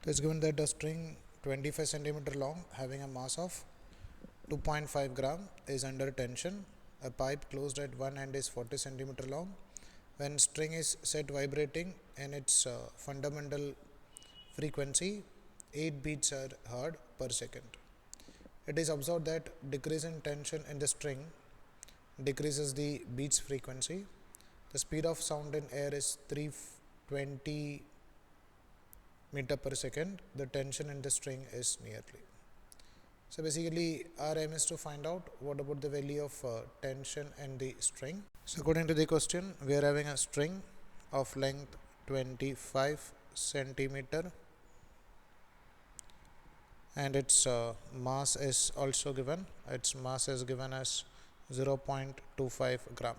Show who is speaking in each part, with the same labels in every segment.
Speaker 1: It is given that a string 25 centimeter long having a mass of 2.5 gram is under tension. A pipe closed at one end is 40 centimeter long. When string is set vibrating in its fundamental frequency, 8 beats are heard per second. It is observed that decrease in tension in the string decreases the beats frequency. The speed of sound in air is 320 meter per second. The tension in the string is nearly. So basically our aim is to find out what about the value of tension in the string. So according to the question, we are having a string of length 25 centimeter and its mass is also given. Its mass is given as 0.25 gram.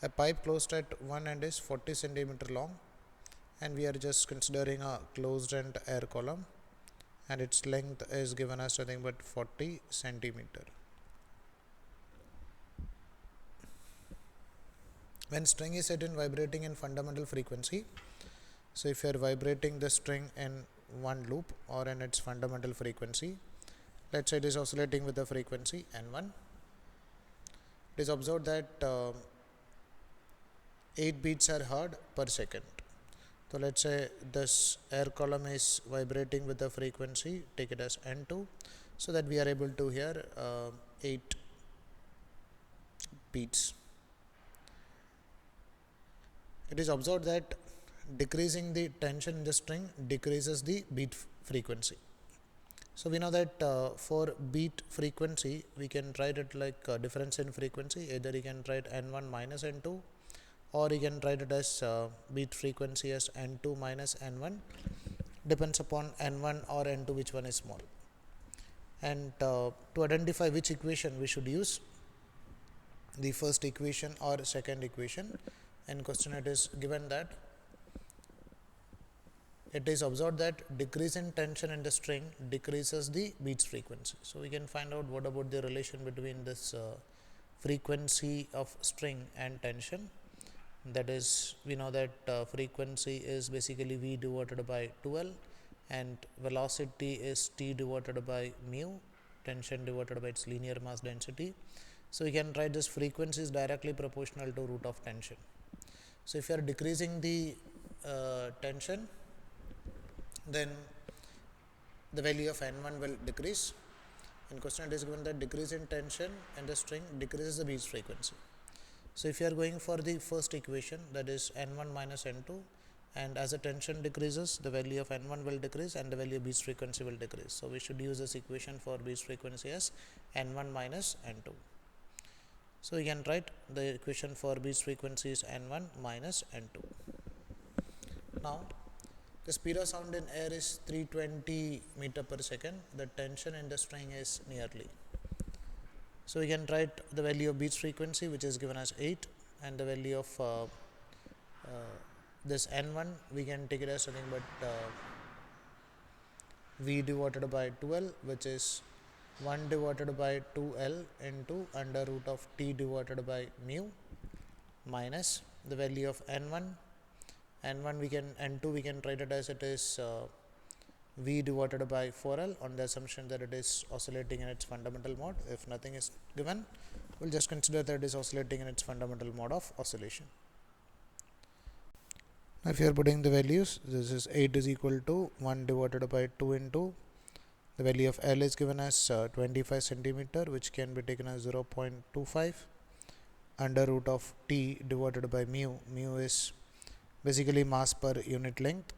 Speaker 1: A pipe closed at one end is 40 centimeter long and we are just considering a closed end air column, and its length is given as nothing but 40 centimeter. When string is set in vibrating in fundamental frequency, so if you are vibrating the string in one loop or in its fundamental frequency, let's say it is oscillating with the frequency n1, it is observed that 8 beats are heard per second. So let's say this air column is vibrating with the frequency, take it as n2, so that we are able to hear 8 beats. It is observed that decreasing the tension in the string decreases the beat frequency. So we know that for beat frequency we can write it like difference in frequency. Either you can write n1 minus n2, or you can write it as beat frequency as n2 minus n1, depends upon n1 or n2 which one is small. And to identify which equation we should use, the first equation or second equation. In question it is given that it is observed that decrease in tension in the string decreases the beats frequency. So we can find out what about the relation between this frequency of string and tension. That is, we know that frequency is basically v divided by 2L and velocity is t divided by mu, tension divided by its linear mass density. So we can write this frequency is directly proportional to root of tension. So if you are decreasing the tension, then the value of n1 will decrease. In question it is given that decrease in tension and the string decreases the beats frequency. So if you are going for the first equation, that is n1 minus n2, and as the tension decreases, the value of n1 will decrease and the value of beats frequency will decrease. So we should use this equation for beats frequency as n1 minus n2. So we can write the equation for beats frequency is n1 minus n2. Now the speed of sound in air is 320 meter per second. The tension in the string is nearly. So we can write the value of beats frequency, which is given as 8, and the value of this n1 we can take it as something but v divided by 2L, which is 1 divided by 2L into under root of t divided by mu, minus the value of n1 we can n2 we can write it as it is v divided by 4L on the assumption that it is oscillating in its fundamental mode. If nothing is given, we'll just consider that it is oscillating in its fundamental mode of oscillation. Now if you are putting the values, this is 8 is equal to 1 divided by 2 into the value of L is given as 25 centimeter, which can be taken as 0.25 under root of t divided by mu. Mu is basically mass per unit length.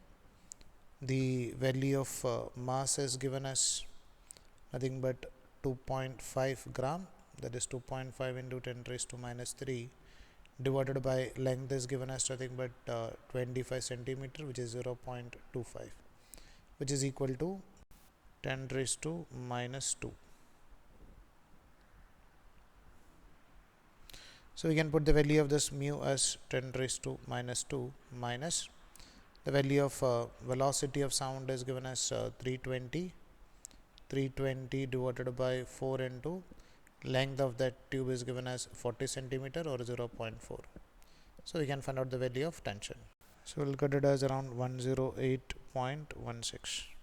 Speaker 1: The value of mass is given as nothing but 2.5 gram, that is 2.5 into 10 raised to minus 3 divided by length is given as nothing but 25 centimeter, which is 0.25, which is equal to 10 raised to minus 2. So we can put the value of this mu as 10 raised to minus 2 minus the value of velocity of sound is given as 320 divided by 4 into length of that tube is given as 40 centimeter or 0.4. So we can find out the value of tension. So we'll cut it as around 108.16.